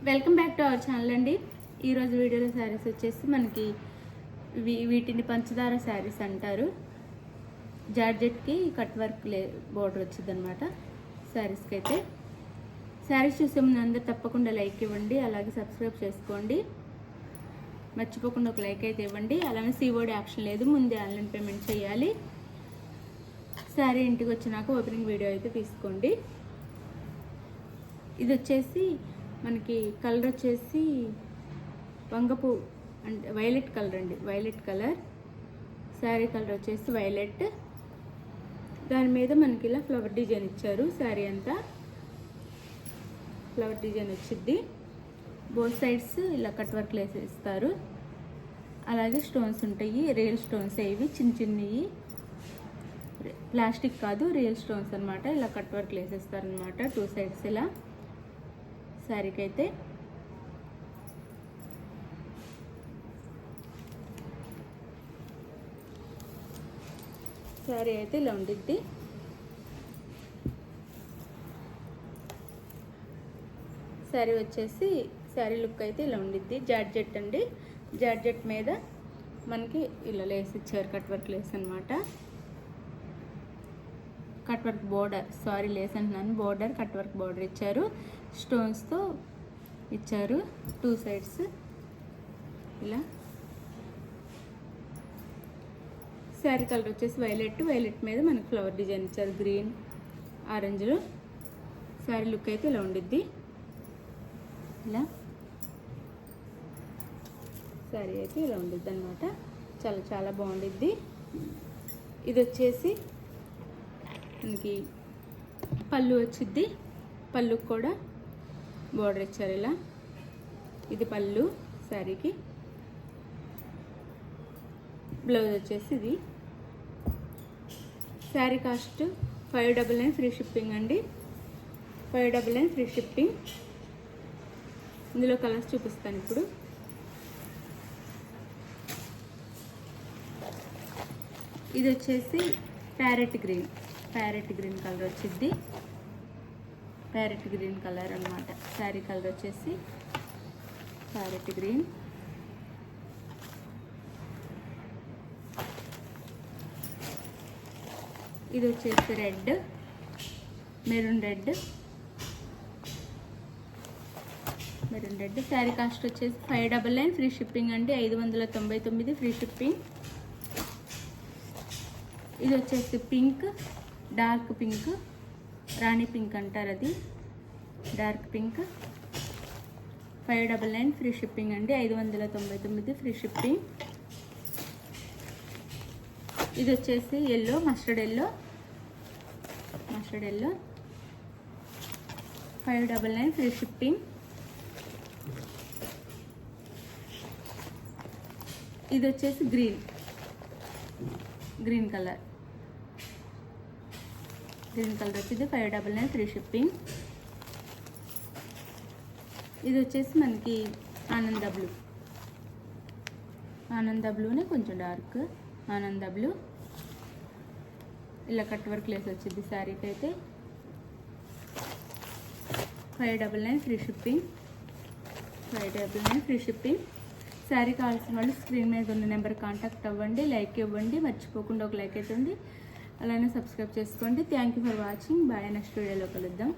Welcome back to our channel అండి. ఈరోజు వీడియోలో శారీస్ వచ్చేసి మనకి వీటిని పంచదార శారీస్ అంటారు. జార్జెట్కి కట్ వర్క్ బోర్డర్ వచ్చింది అనమాట శారీస్కి. అయితే శారీస్ చూసే ముందు అందరు తప్పకుండా లైక్ ఇవ్వండి, అలాగే సబ్స్క్రైబ్ చేసుకోండి. మర్చిపోకుండా ఒక లైక్ అయితే ఇవ్వండి. అలాగే సిఓడి ఆప్షన్ లేదు, ముందే ఆన్లైన్ పేమెంట్ చేయాలి. శారీ ఇంటికి వచ్చినాక ఓపెనింగ్ వీడియో అయితే తీసుకోండి. ఇది వచ్చేసి మనకి కలర్ వచ్చేసి వంగపు అంటే వైలెట్ కలర్ అండి, వైలెట్ కలర్. శారీ కలర్ వచ్చేసి వైలెట్. దాని మీద మనకి ఇలా ఫ్లవర్ డిజైన్ ఇచ్చారు. శారీ అంతా ఫ్లవర్ డిజైన్ వచ్చింది. బోత్ సైడ్స్ ఇలా కట్ వర్క్ వేసేస్తారు. అలాగే స్టోన్స్ ఉంటాయి, రియల్ స్టోన్స్. ఇవి చిన్న చిన్నవి, ప్లాస్టిక్ కాదు, రియల్ స్టోన్స్ అనమాట. ఇలా కట్ వర్క్ వేసేస్తారు అనమాట టూ సైడ్స్ ఇలా శారీకి. అయితే శారీ అయితే ఇలా ఉండిద్ది. శారీ వచ్చేసి శారీ లుక్ అయితే ఇలా ఉండిద్ది. జార్జెట్ అండి, జార్జెట్ మీద మనకి ఇలా లేస్ ఇచ్చారు, కట్ వర్క్ లేస్ అనమాట. Cut work border, sorry lace అంటున్నాను, బోర్డర్ కట్ వర్క్ బోర్డర్ ఇచ్చారు, స్టోన్స్తో ఇచ్చారు టూ సైడ్స్ ఇలా. శారీ కలర్ వచ్చేసి వైలెట్, వైలెట్ మీద మనకి ఫ్లవర్ డిజైన్ ఇచ్చారు గ్రీన్ ఆరెంజ్లో. శారీ లుక్ అయితే ఇలా ఉండిద్ది. ఇలా శారీ అయితే ఇలా ఉండిద్ది అనమాట. చాలా చాలా బాగుండిద్ది. ఇది వచ్చేసి మనకి పళ్ళు వచ్చిద్ది. పళ్ళుకి కూడా బోర్డర్ ఇచ్చారు ఇలా. ఇది పళ్ళు శారీకి. బ్లౌజ్ వచ్చేసి ఇది. శారీ కాస్ట్ 599 ఫ్రీ షిప్పింగ్ అండి. 599 ఫ్రీ షిప్పింగ్. ఇందులో కలర్స్ చూపిస్తాను ఇప్పుడు. ఇది వచ్చేసి parrot green, parrot green colour వచ్చింది. ప్యారెట్ గ్రీన్ కలర్ అన్నమాట. శారీ కలర్ వచ్చేసి ప్యారెట్ గ్రీన్. ఇది వచ్చేసి red, maroon red, maroon red. Sari cost వచ్చేసి 599 ఫ్రీ షిప్పింగ్ అండి. 599 ఫ్రీ షిప్పింగ్. ఇది వచ్చేసి పింక్, డార్క్ పింక్, రాణి పింక్ అంటారు, అది డార్క్ పింక్. 599 ఫ్రీ షిప్పింగ్ అండి. 599 ఫ్రీ షిప్పింగ్. ఇది వచ్చేసి yellow, mustard yellow, mustard yellow. 599 free shipping. ఇది వచ్చేసి green, green colour, green colour వచ్చింది. 599 ఫ్రీ షిప్పింగ్. ఇది వచ్చేసి మనకి ఆనంద బ్లూ, ఆనంద బ్లూనే కొంచెం డార్క్ ఆనంద బ్లూ. ఇలా కట్ వర్క్ లేస్ వచ్చింది శారీకి అయితే. 599 free shipping. 599 free shipping. Sari కావాల్సిన వాళ్ళు స్క్రీన్ మీద ఉన్న నెంబర్ కాంటాక్ట్ అవ్వండి, లైక్ ఇవ్వండి, మర్చిపోకుండా ఒక లైక్ ఇవ్వండి, అలానే సబ్స్క్రైబ్ చేసుకోండి. Thank you for watching. Bye. Next వీడియోలో కలుద్దాం.